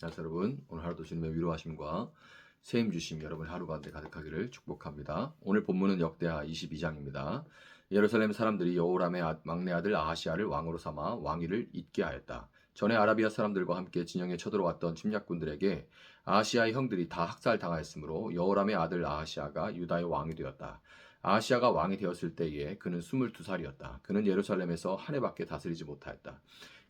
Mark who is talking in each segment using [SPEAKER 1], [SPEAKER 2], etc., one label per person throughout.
[SPEAKER 1] 안녕하세요 여러분. 오늘 하루도 주님의 위로하심과 세임 주심 여러분 하루 가운데 가득하기를 축복합니다. 오늘 본문은 역대하 22장입니다. 예루살렘 사람들이 여호람의 막내 아들 아하시아를 왕으로 삼아 왕위를 잇게 하였다. 전에 아라비아 사람들과 함께 진영에 쳐들어왔던 침략군들에게 아하시아의 형들이 다 학살당하였으므로 여호람의 아들 아하시아가 유다의 왕이 되었다. 아하시아가 왕이 되었을 때에 그는 22살이었다. 그는 예루살렘에서 한 해밖에 다스리지 못하였다.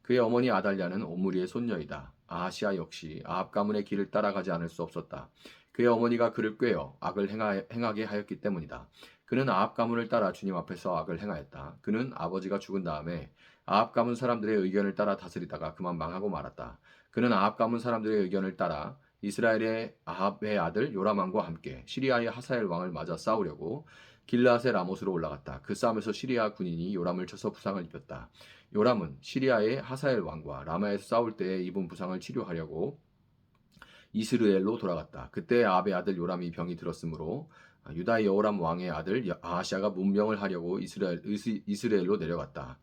[SPEAKER 1] 그의 어머니 아달랴는 옴므리의 손녀이다. 아하시아 역시 아합 가문의 길을 따라가지 않을 수 없었다. 그의 어머니가 그를 꾀어 악을 행하게 하였기 때문이다. 그는 아합 가문을 따라 주님 앞에서 악을 행하였다. 그는 아버지가 죽은 다음에 아합 가문 사람들의 의견을 따라 다스리다가 그만 망하고 말았다. 그는 아합 가문 사람들의 의견을 따라 이스라엘의 아합의 아들 요람왕과 함께 시리아의 하사엘 왕을 맞아 싸우려고 길르앗의 라못으로 올라갔다. 그 싸움에서 시리아 군인이 요람을 쳐서 부상을 입혔다. 요람은 시리아의 하사엘 왕과 라마에서 싸울 때에 입은 부상을 치료하려고 이스르엘로 돌아갔다. 그때 아합의 아들 요람이 병이 들었으므로 유다의 여호람 왕의 아들 아하시아가 문병을 하려고 이스라엘로 내려갔다.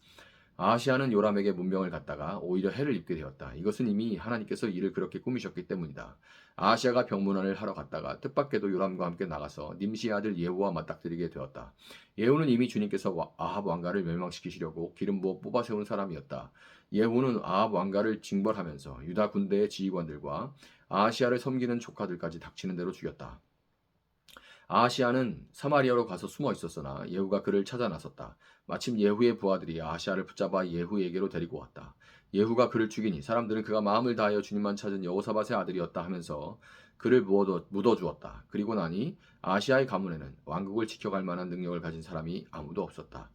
[SPEAKER 1] 아하시아는 요람에게 문병을 갖다가 오히려 해를 입게 되었다. 이것은 이미 하나님께서 이를 그렇게 꾸미셨기 때문이다. 아하시아가 병문안을 하러 갔다가 뜻밖에도 요람과 함께 나가서 님시의 아들 예후와 맞닥뜨리게 되었다. 예후는 이미 주님께서 아합 왕가를 멸망시키시려고 기름 부어 뽑아 세운 사람이었다. 예후는 아합 왕가를 징벌하면서 유다 군대의 지휘관들과 아하시아를 섬기는 조카들까지 닥치는 대로 죽였다. 아하시아는 사마리아로 가서 숨어 있었으나 예후가 그를 찾아 나섰다. 마침 예후의 부하들이 아하시아를 붙잡아 예후에게로 데리고 왔다. 예후가 그를 죽이니 사람들은 그가 마음을 다하여 주님만 찾은 여호사밧의 아들이었다 하면서 그를 묻어주었다. 그리고 나니 아하시아의 가문에는 왕국을 지켜갈 만한 능력을 가진 사람이 아무도 없었다.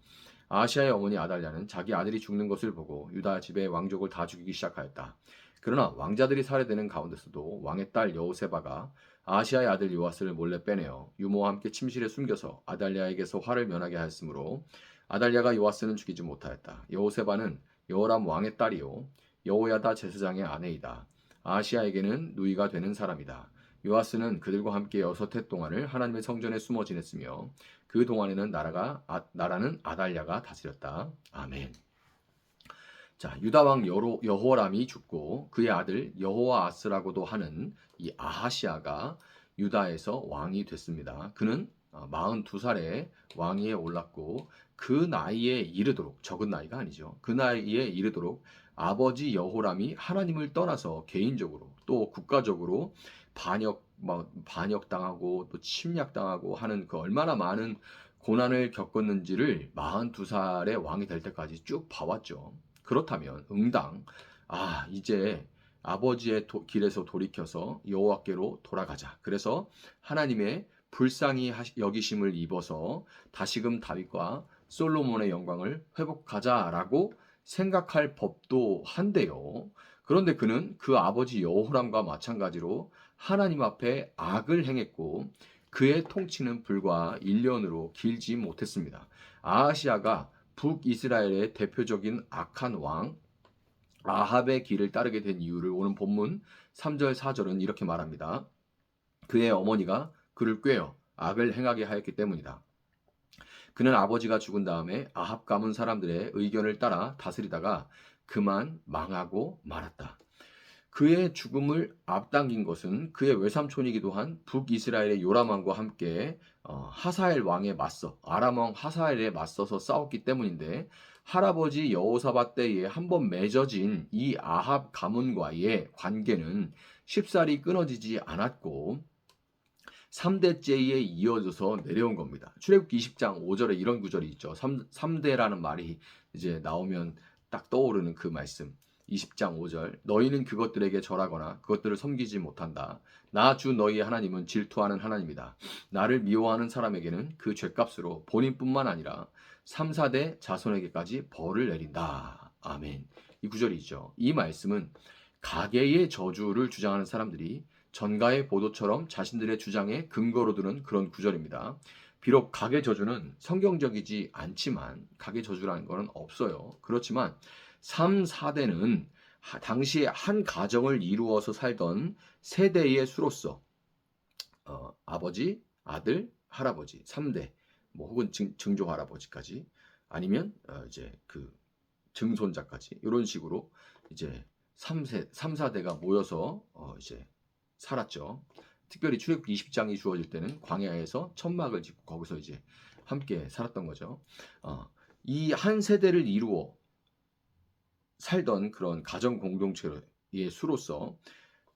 [SPEAKER 1] 아하시아의 어머니 아달랴는 자기 아들이 죽는 것을 보고 유다 집의 왕족을 다 죽이기 시작하였다. 그러나 왕자들이 살해되는 가운데서도 왕의 딸 여호세바가 아하시아의 아들 요아스를 몰래 빼내어 유모와 함께 침실에 숨겨서 아달랴에게서 화를 면하게 하였으므로 아달랴가 요아스는 죽이지 못하였다. 여호세바는 여호람 왕의 딸이요 여호야다 제사장의 아내이다. 아하시아에게는 누이가 되는 사람이다. 요아스는 그들과 함께 6해 동안을 하나님의 성전에 숨어 지냈으며 그 동안에는 나라는 아달랴가 다스렸다. 아멘. 자, 유다 왕 여호람이 죽고 그의 아들 여호아스라고도 하는 이 아하시아가 유다에서 왕이 됐습니다. 그는 42살에 왕위에 올랐고 그 나이에 이르도록 적은 나이가 아니죠. 그 나이에 이르도록 아버지 여호람이 하나님을 떠나서 개인적으로 또 국가적으로 반역당하고 또 침략당하고 하는 그 얼마나 많은 고난을 겪었는지를 42살에 왕이 될 때까지 쭉 봐왔죠. 그렇다면 응당 이제 아버지의 길에서 돌이켜서 여호와께로 돌아가자. 그래서 하나님의 불쌍히 여기심을 입어서 다시금 다윗과 솔로몬의 영광을 회복하자라고 생각할 법도 한데요. 그런데 그는 그 아버지 여호람과 마찬가지로 하나님 앞에 악을 행했고 그의 통치는 불과 1년으로 길지 못했습니다. 아하시아가 북이스라엘의 대표적인 악한 왕 아합의 길을 따르게 된 이유를 오늘 본문 3절 4절은 이렇게 말합니다. 그의 어머니가 그를 꾀어 악을 행하게 하였기 때문이다. 그는 아버지가 죽은 다음에 아합 가문 사람들의 의견을 따라 다스리다가 그만 망하고 말았다. 그의 죽음을 앞당긴 것은 그의 외삼촌이기도 한 북이스라엘의 요람 왕과 함께 하사엘 왕에 맞서 아람 왕 하사엘에 맞서서 싸웠기 때문인데 할아버지 여호사밧 때에 한번 맺어진 이 아합 가문과의 관계는 쉽사리 끊어지지 않았고 3대째에 이어져서 내려온 겁니다. 출애굽기 20장 5절에 이런 구절이 있죠. 3대라는 말이 이제 나오면 딱 떠오르는 그 말씀. 20장 5절 너희는 그것들에게 절하거나 그것들을 섬기지 못한다. 나 주 너희의 하나님은 질투하는 하나님이다. 나를 미워하는 사람에게는 그 죄값으로 본인뿐만 아니라 3, 4대 자손에게까지 벌을 내린다. 아멘. 이 구절이 있죠. 이 말씀은 가계의 저주를 주장하는 사람들이 전가의 보도처럼 자신들의 주장에 근거로 두는 그런 구절입니다. 비록 가계 저주는 성경적이지 않지만 가계 저주라는 것은 없어요. 그렇지만 3, 4대는 당시에 한 가정을 이루어서 살던 세대의 수로서 아버지, 아들, 할아버지 3대 뭐 혹은 증조 할아버지까지 아니면 이제 그 증손자까지 이런 식으로 이제 3, 4대가 모여서 이제 살았죠. 특별히 출애굽기 20장이 주어질 때는 광야에서 천막을 짓고 거기서 이제 함께 살았던 거죠. 이 한 세대를 이루어 살던 그런 가정 공동체의 수로서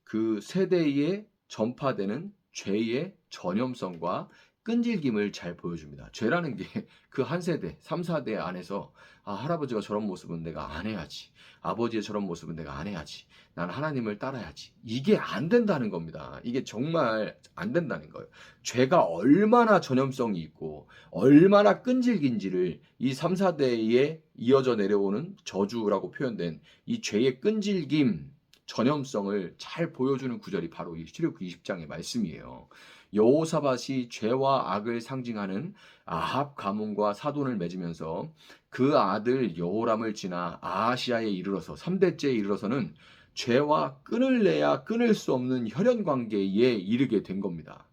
[SPEAKER 1] 그 세대에 전파되는 죄의 전염성과 끈질김을 잘 보여줍니다. 죄라는 게 그 한 세대, 3, 4대 안에서 할아버지가 저런 모습은 내가 안 해야지. 아버지의 저런 모습은 내가 안 해야지. 난 하나님을 따라야지. 이게 안 된다는 겁니다. 이게 정말 안 된다는 거예요. 죄가 얼마나 전염성이 있고 얼마나 끈질긴지를 이 3, 4대에 이어져 내려오는 저주라고 표현된 이 죄의 끈질김, 전염성을 잘 보여주는 구절이 바로 이 출애굽기 20장의 말씀이에요. 여호사밧이 죄와 악을 상징하는 아합 가문과 사돈을 맺으면서 그 아들 여호람을 지나 아하시아에 이르러서 3대째에 이르러서는 죄와 끈을 내야 끊을 수 없는 혈연 관계에 이르게 된 겁니다.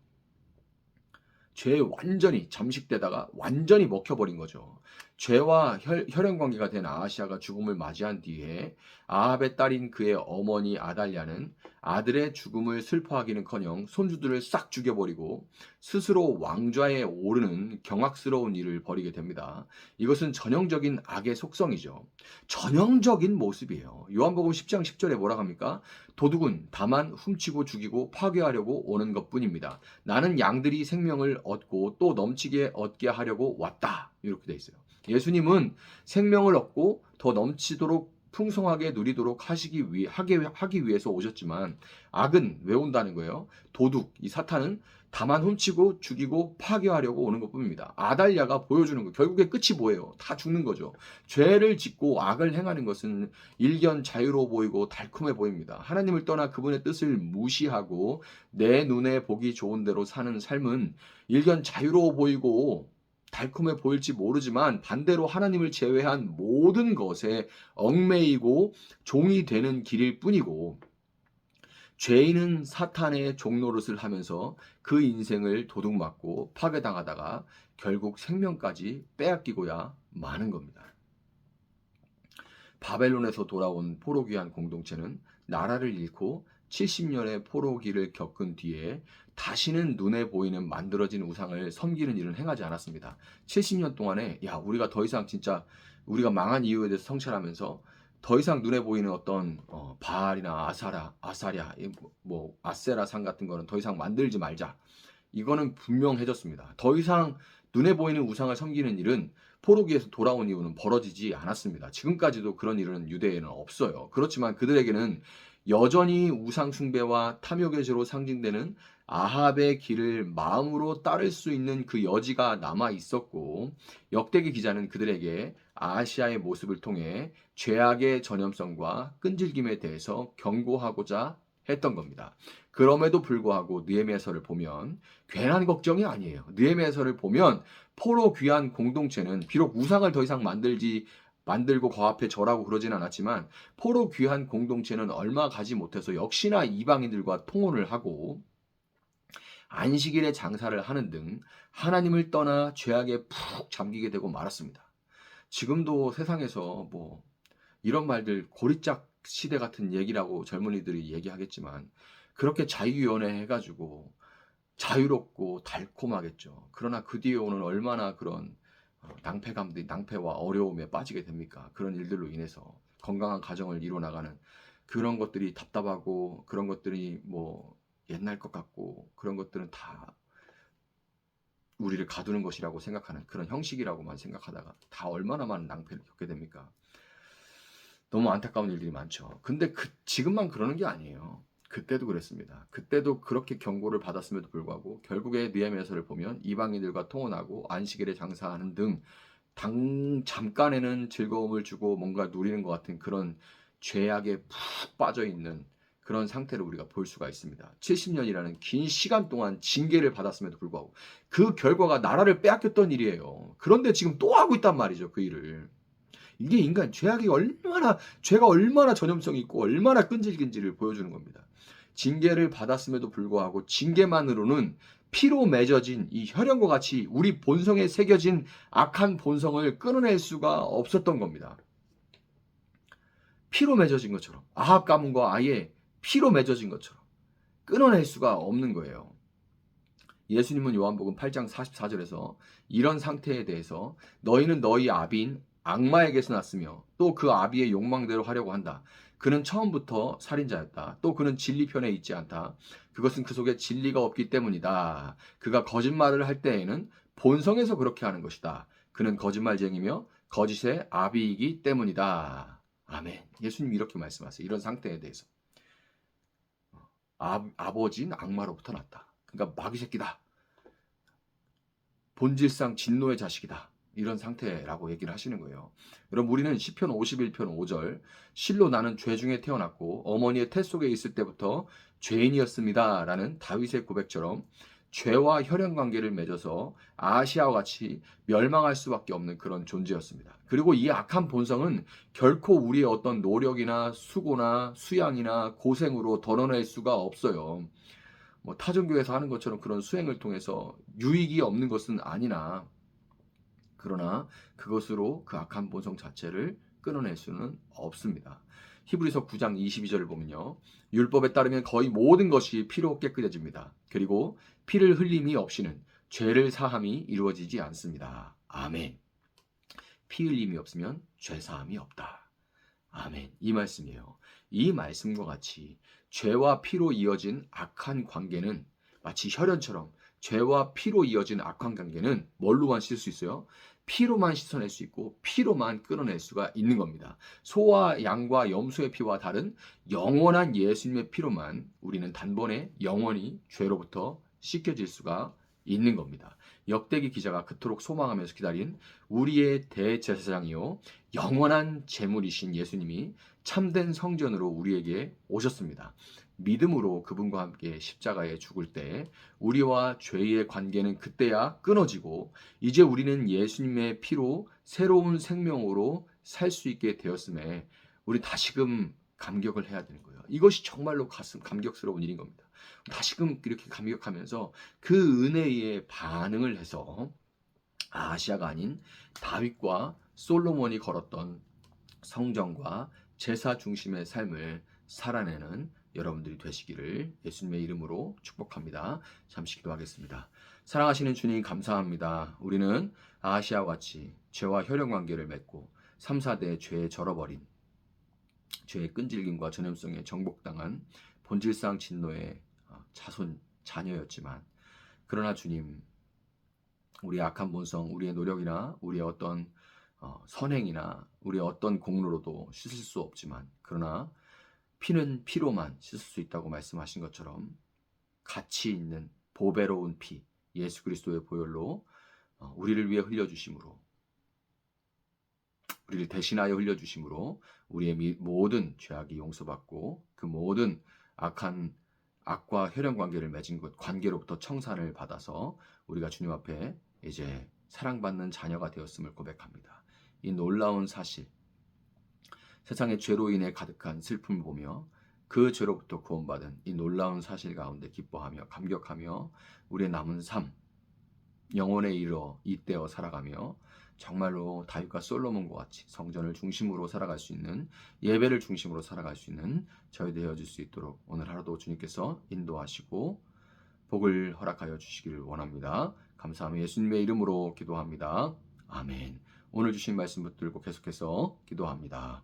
[SPEAKER 1] 죄에 완전히 잠식되다가 완전히 먹혀버린 거죠. 죄와 혈연 관계가 된 아하시아가 죽음을 맞이한 뒤에 아합의 딸인 그의 어머니 아달랴는 아들의 죽음을 슬퍼하기는커녕 손주들을 싹 죽여버리고 스스로 왕좌에 오르는 경악스러운 일을 벌이게 됩니다. 이것은 전형적인 악의 속성이죠. 전형적인 모습이에요. 요한복음 10장 10절에 뭐라 합니까? 도둑은 다만 훔치고 죽이고 파괴하려고 오는 것뿐입니다. 나는 양들이 생명을 얻고 또 넘치게 얻게 하려고 왔다. 이렇게 돼 있어요. 예수님은 생명을 얻고 더 넘치도록 풍성하게 누리도록 하기 위해서 오셨지만 악은 왜 온다는 거예요? 도둑, 이 사탄은 다만 훔치고 죽이고 파괴하려고 오는 것뿐입니다. 아달랴가 보여주는 거, 결국에 끝이 뭐예요? 다 죽는 거죠. 죄를 짓고 악을 행하는 것은 일견 자유로워 보이고 달콤해 보입니다. 하나님을 떠나 그분의 뜻을 무시하고 내 눈에 보기 좋은 대로 사는 삶은 일견 자유로워 보이고 달콤해 보일지 모르지만 반대로 하나님을 제외한 모든 것에 얽매이고 종이 되는 길일 뿐이고, 죄인은 사탄의 종노릇을 하면서 그 인생을 도둑맞고 파괴당하다가 결국 생명까지 빼앗기고야 마는 겁니다. 바벨론에서 돌아온 포로귀한 공동체는 나라를 잃고 70년의 포로기를 겪은 뒤에 다시는 눈에 보이는 만들어진 우상을 섬기는 일은 행하지 않았습니다. 70년 동안에 우리가 더 이상 진짜 우리가 망한 이유에 대해서 성찰하면서 더 이상 눈에 보이는 어떤 바알이나 아사랴, 뭐 아세라 상 같은 거는 더 이상 만들지 말자. 이거는 분명해졌습니다. 더 이상 눈에 보이는 우상을 섬기는 일은 포로기에서 돌아온 이후는 벌어지지 않았습니다. 지금까지도 그런 일은 유대에는 없어요. 그렇지만 그들에게는 여전히 우상 숭배와 탐욕의 죄로 상징되는 아합의 길을 마음으로 따를 수 있는 그 여지가 남아 있었고, 역대기 기자는 그들에게 아시아의 모습을 통해 죄악의 전염성과 끈질김에 대해서 경고하고자 했던 겁니다. 그럼에도 불구하고 느헤미야서를 보면 괜한 걱정이 아니에요. 느헤미야서를 보면 포로 귀한 공동체는 비록 우상을 더 이상 만들고 그 앞에 절하고 그러진 않았지만 포로 귀한 공동체는 얼마 가지 못해서 역시나 이방인들과 통혼을 하고 안식일에 장사를 하는 등 하나님을 떠나 죄악에 푹 잠기게 되고 말았습니다. 지금도 세상에서 뭐 이런 말들 고리짝 시대 같은 얘기라고 젊은이들이 얘기하겠지만 그렇게 자유연애 해가지고 자유롭고 달콤하겠죠. 그러나 그 뒤에 오는 얼마나 그런 낭패와 어려움에 빠지게 됩니까? 그런 일들로 인해서 건강한 가정을 이뤄나가는 그런 것들이 답답하고 그런 것들이 뭐 옛날 것 같고 그런 것들은 다 우리를 가두는 것이라고 생각하는 그런 형식이라고만 생각하다가 다 얼마나 많은 낭패를 겪게 됩니까? 너무 안타까운 일들이 많죠. 근데 지금만 그러는 게 아니에요. 그때도 그랬습니다. 그때도 그렇게 경고를 받았음에도 불구하고 결국에 느헤미야서를 보면 이방인들과 통혼하고 안식일에 장사하는 등 잠깐에는 즐거움을 주고 뭔가 누리는 것 같은 그런 죄악에 푹 빠져 있는 그런 상태를 우리가 볼 수가 있습니다. 70년이라는 긴 시간 동안 징계를 받았음에도 불구하고 그 결과가 나라를 빼앗겼던 일이에요. 그런데 지금 또 하고 있단 말이죠. 그 일을. 이게 인간 죄가 얼마나 전염성이 있고 얼마나 끈질긴지를 보여주는 겁니다. 징계를 받았음에도 불구하고 징계만으로는 피로 맺어진 이 혈연과 같이 우리 본성에 새겨진 악한 본성을 끊어낼 수가 없었던 겁니다. 피로 맺어진 것처럼, 아합 가문과 아예 피로 맺어진 것처럼 끊어낼 수가 없는 거예요. 예수님은 요한복음 8장 44절에서 이런 상태에 대해서 너희는 너희 아비인 악마에게서 났으며 또 그 아비의 욕망대로 하려고 한다. 그는 처음부터 살인자였다. 또 그는 진리 편에 있지 않다. 그것은 그 속에 진리가 없기 때문이다. 그가 거짓말을 할 때에는 본성에서 그렇게 하는 것이다. 그는 거짓말쟁이며 거짓의 아비이기 때문이다. 아멘. 예수님이 이렇게 말씀하세요. 이런 상태에 대해서. 아버지는 악마로부터 났다. 그러니까 마귀 새끼다. 본질상 진노의 자식이다. 이런 상태라고 얘기를 하시는 거예요. 여러분, 우리는 시편 51편 5절 실로 나는 죄 중에 태어났고 어머니의 태 속에 있을 때부터 죄인이었습니다. 라는 다윗의 고백처럼 죄와 혈연 관계를 맺어서 아시아와 같이 멸망할 수밖에 없는 그런 존재였습니다. 그리고 이 악한 본성은 결코 우리의 어떤 노력이나 수고나 수양이나 고생으로 덜어낼 수가 없어요. 뭐 타종교에서 하는 것처럼 그런 수행을 통해서 유익이 없는 것은 아니나, 그러나 그것으로 그 악한 본성 자체를 끊어낼 수는 없습니다. 히브리서 9장 22절을 보면요, 율법에 따르면 거의 모든 것이 피로 깨끗해집니다. 그리고 피를 흘림이 없이는 죄를 사함이 이루어지지 않습니다. 아멘. 피 흘림이 없으면 죄 사함이 없다. 아멘. 이 말씀이에요. 이 말씀과 같이 죄와 피로 이어진 악한 관계는 마치 혈연처럼, 죄와 피로 이어진 악한 관계는 뭘로만 씻을 수 있어요? 피로만 씻어낼 수 있고 피로만 끊어낼 수가 있는 겁니다. 소와 양과 염소의 피와 다른 영원한 예수님의 피로만 우리는 단번에 영원히 죄로부터 씻겨질 수가 있는 겁니다. 역대기 기자가 그토록 소망하면서 기다린 우리의 대제사장이요 영원한 제물이신 예수님이 참된 성전으로 우리에게 오셨습니다. 믿음으로 그분과 함께 십자가에 죽을 때 우리와 죄의 관계는 그때야 끊어지고 이제 우리는 예수님의 피로 새로운 생명으로 살 수 있게 되었음에 우리 다시금 감격을 해야 되는 거예요. 이것이 정말로 가슴 감격스러운 일인 겁니다. 다시금 이렇게 감격하면서 그 은혜에 반응을 해서 아시아가 아닌 다윗과 솔로몬이 걸었던 성전과 제사 중심의 삶을 살아내는 여러분들이 되시기를 예수님의 이름으로 축복합니다. 잠시 기도하겠습니다. 사랑하시는 주님, 감사합니다. 우리는 아시아와 같이 죄와 혈연 관계를 맺고 3, 4대 죄에 절어버린, 죄의 끈질김과 전염성에 정복당한 본질상 진노의 자손, 자녀였지만, 그러나 주님, 우리의 악한 본성, 우리의 노력이나 우리의 어떤 선행이나 우리의 어떤 공로로도 씻을 수 없지만, 그러나 피는 피로만 씻을 수 있다고 말씀하신 것처럼 가치 있는 보배로운 피, 예수 그리스도의 보혈로 우리를 위해 흘려주심으로, 우리를 대신하여 흘려주심으로 우리의 모든 죄악이 용서받고 그 모든 악과 혈연 관계를 맺은 것, 관계로부터 청산을 받아서 우리가 주님 앞에 이제 사랑받는 자녀가 되었음을 고백합니다. 이 놀라운 사실, 세상의 죄로 인해 가득한 슬픔을 보며 그 죄로부터 구원받은 이 놀라운 사실 가운데 기뻐하며 감격하며 우리의 남은 삶, 영혼에 이르러 잇대어 살아가며 정말로 다윗과 솔로몬과 같이 성전을 중심으로 살아갈 수 있는, 예배를 중심으로 살아갈 수 있는 저희 되어질 수 있도록 오늘 하루도 주님께서 인도하시고 복을 허락하여 주시기를 원합니다. 감사하며 예수님의 이름으로 기도합니다. 아멘. 오늘 주신 말씀 붙들고 계속해서 기도합니다.